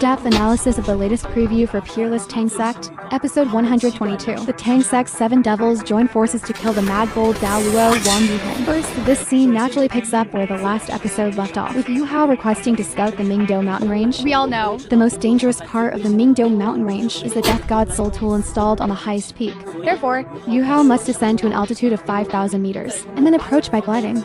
in-depth analysis of the latest preview for Peerless Tang Sect, Episode 122. The Tang Sect's 7 devils join forces to kill the Mad Bull Daoluo Wang Yiheng. First, this scene naturally picks up where the last episode left off, with Yu Hao requesting to scout the Mingdo mountain range. We all know The most dangerous part of the Mingdo mountain range is the Death God Soul Tool installed on the highest peak. Therefore, Yu Hao must descend to an altitude of 5,000 meters, and then approach by gliding,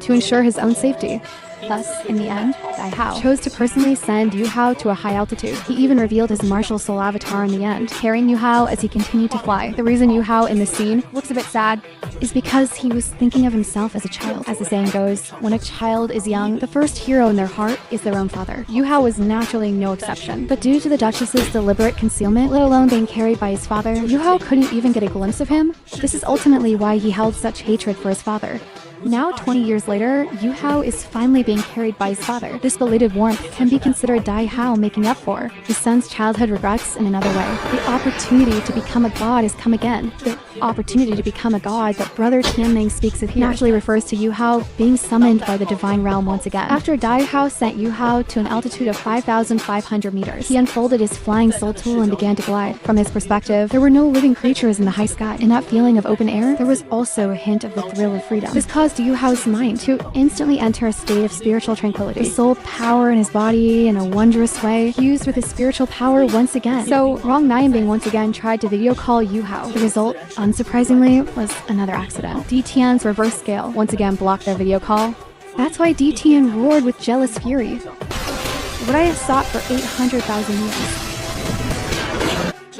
to ensure his own safety. Thus, in the end, Dai Hao chose to personally send Yu Hao to a high altitude. He even revealed his martial soul avatar in the end, carrying Yu Hao as he continued to fly. The reason Yu Hao in this scene looks a bit sad is because he was thinking of himself as a child. As the saying goes, when a child is young, the first hero in their heart is their own father. Yu Hao was naturally no exception, but due to the Duchess's deliberate concealment, let alone being carried by his father, Yu Hao couldn't even get a glimpse of him. This is ultimately why he held such hatred for his father. Now, 20 years later, Yu Hao is finally being carried by his father. This belated warmth can be considered Dai Hao making up for his son's childhood regrets in another way. The opportunity to become a god has come again. The opportunity to become a god that Brother Tianming speaks of here naturally refers to Yu Hao being summoned by the divine realm once again. After Dai Hao sent Yu Hao to an altitude of 5,500 meters, he unfolded his flying soul tool and began to glide. From his perspective, there were no living creatures in the high sky. In that feeling of open air, there was also a hint of the thrill of freedom. This caused Yu Hao's mind to instantly enter a state of spiritual tranquility. The soul power in his body in a wondrous way fused with his spiritual power once again. So, Wang Nianbing once again tried to video call Yu Hao. The result, unsurprisingly, was another accident. D Tian's reverse scale once again blocked their video call. That's why D Tian roared with jealous fury. What I have sought for 800,000 years.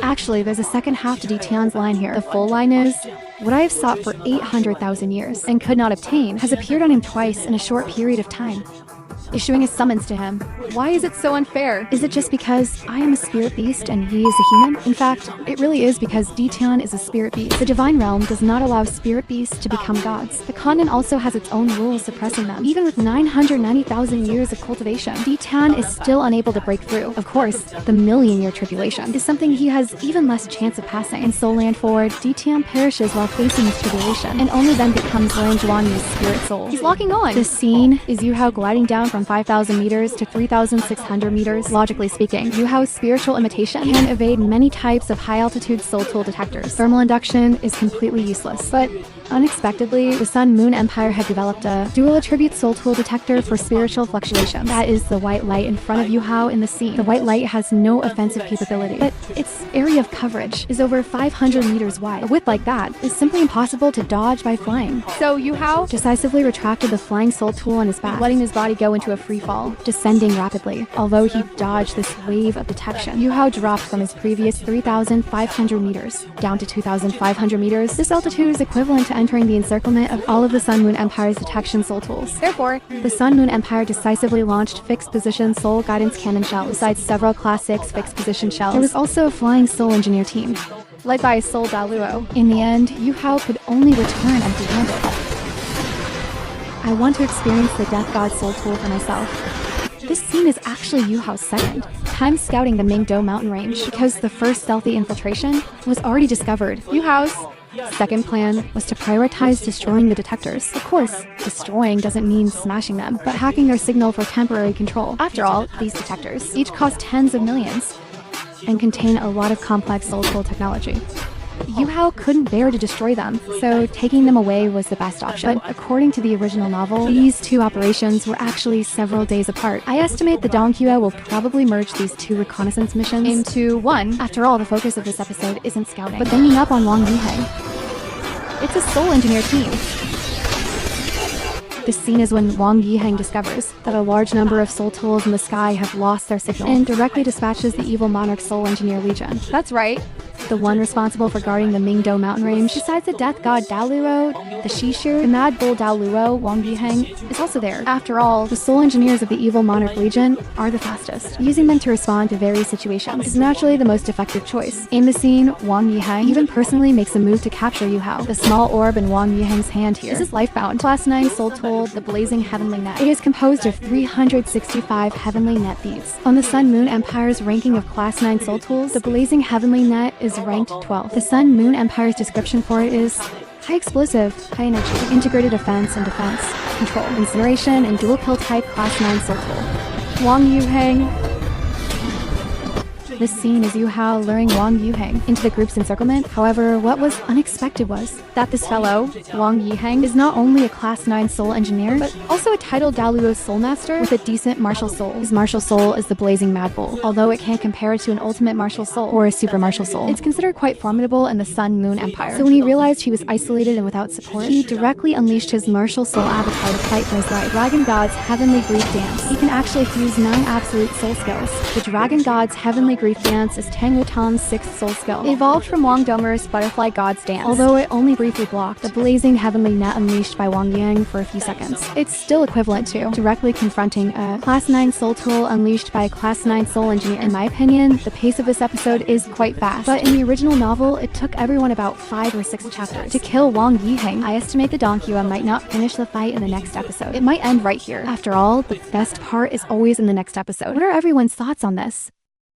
Actually, there's a second half to D Tian's line here. The full line is, what I have sought for 800,000 years and could not obtain has appeared on him twice in a short period of time, issuing a summons to him. why is it so unfair? Is it just because I am a spirit beast and he is a human? In fact, it really is because D Tian is a spirit beast. The divine realm does not allow spirit beasts to become gods. The continent also has its own rules suppressing them. Even with 990,000 years of cultivation, D Tian is still unable to break through. Of course, the million-year tribulation is something he has even less chance of passing. In Soul Land Forward, D Tian perishes while facing his tribulation, and only then becomes Lang Zhuanyu's spirit soul. He's locking on. This scene is Yu Hao gliding down from 5,000 meters to 3,600 meters. Logically speaking, Yu Hao's spiritual imitation can evade many types of high-altitude soul tool detectors. Thermal induction is completely useless, but unexpectedly, the Sun Moon Empire had developed a dual attribute soul tool detector for spiritual fluctuations. That is the white light in front of Yu Hao in the scene. The white light has no offensive capability, but its area of coverage is over 500 meters wide. A width like that is simply impossible to dodge by flying. So Yu Hao Decisively retracted the flying soul tool on his back, letting his body go into a free fall, descending rapidly. Although he dodged this wave of detection, Yu Hao dropped from his previous 3,500 meters down to 2,500 meters. This altitude is equivalent to entering the encirclement of all of the Sun Moon Empire's detection soul tools. Therefore, The Sun Moon Empire decisively launched fixed position soul guidance cannon shells. Besides several Class 6 fixed position shells, there was also a flying soul engineer team, led by Soul Daoluo. In the end, Yu Hao could only return empty-handed. I want to experience the Death God Soul Tool for myself. This scene is actually Yu Hao's second time scouting the Mingdo mountain range, because the first stealthy infiltration was already discovered. Yu Hao's Second plan was to prioritize destroying the detectors. Of course, destroying doesn't mean smashing them, but hacking their signal for temporary control. After all, these detectors each cost tens of millions and contain a lot of complex soul tool technology. Yu Hao couldn't bear to destroy them, so taking them away was the best option. But according to the original novel, these two operations were actually several days apart. I estimate the Donghua will probably merge these two reconnaissance missions into one. After all, the focus of this episode isn't scouting, but ganging up on Wang Yiheng. It's a soul engineer team. This scene is when Wang Yiheng discovers that a large number of soul tools in the sky have lost their signal and directly dispatches the evil monarch soul engineer legion. That's right. The one responsible for guarding the Mingdo mountain range, besides the death god Daoluo, the Shishu, the mad bull Daoluo, Wang Yiheng, is also there. After all, the soul engineers of the evil monarch legion are the fastest. Using them to respond to various situations is naturally the most effective choice. In the scene, Wang Yiheng even personally makes a move to capture Yu Hao. The small orb in Wang Yiheng's hand here. This is Lifebound, Class 9 soul tool, the blazing heavenly net. It is composed of 365 heavenly net beads. On the Sun Moon Empire's ranking of Class 9 soul tools, the blazing heavenly net is ranked 12th. The Sun Moon Empire's description for it is high explosive, high energy, integrated offense and defense, control, incineration, and dual kill type Class 9 soul tool. Wang Yiheng This scene is Yu Hao luring Wang Yuheng into the group's encirclement. However, what was unexpected was that this fellow, Wang Yiheng, is not only a Class 9 soul engineer, but also a titled Daluo soul master with a decent martial soul. His martial soul is the Blazing Mad Bull. Although it can't compare to an ultimate martial soul or a super martial soul, it's considered quite formidable in the Sun Moon Empire. So when he realized he was isolated and without support, he directly unleashed his martial soul avatar to fight for his life. Dragon God's Heavenly Grief Dance. He can actually fuse 9 absolute soul skills. The Dragon God's Heavenly Grief Dance is Tang Wutan's 6th soul skill. It evolved from Wang Domer's Butterfly God's Dance. Although it only briefly blocked the blazing heavenly net unleashed by Wang Yang for a few seconds, it's still equivalent to directly confronting a Class 9 soul tool unleashed by a Class 9 soul engineer. In my opinion, the pace of this episode is quite fast, but in the original novel, it took everyone about 5 or 6 chapters to kill Wang Yiheng. I estimate the Donghua might not finish the fight in the next episode. It might end right here. After all, the best part is always in the next episode. What are everyone's thoughts on this?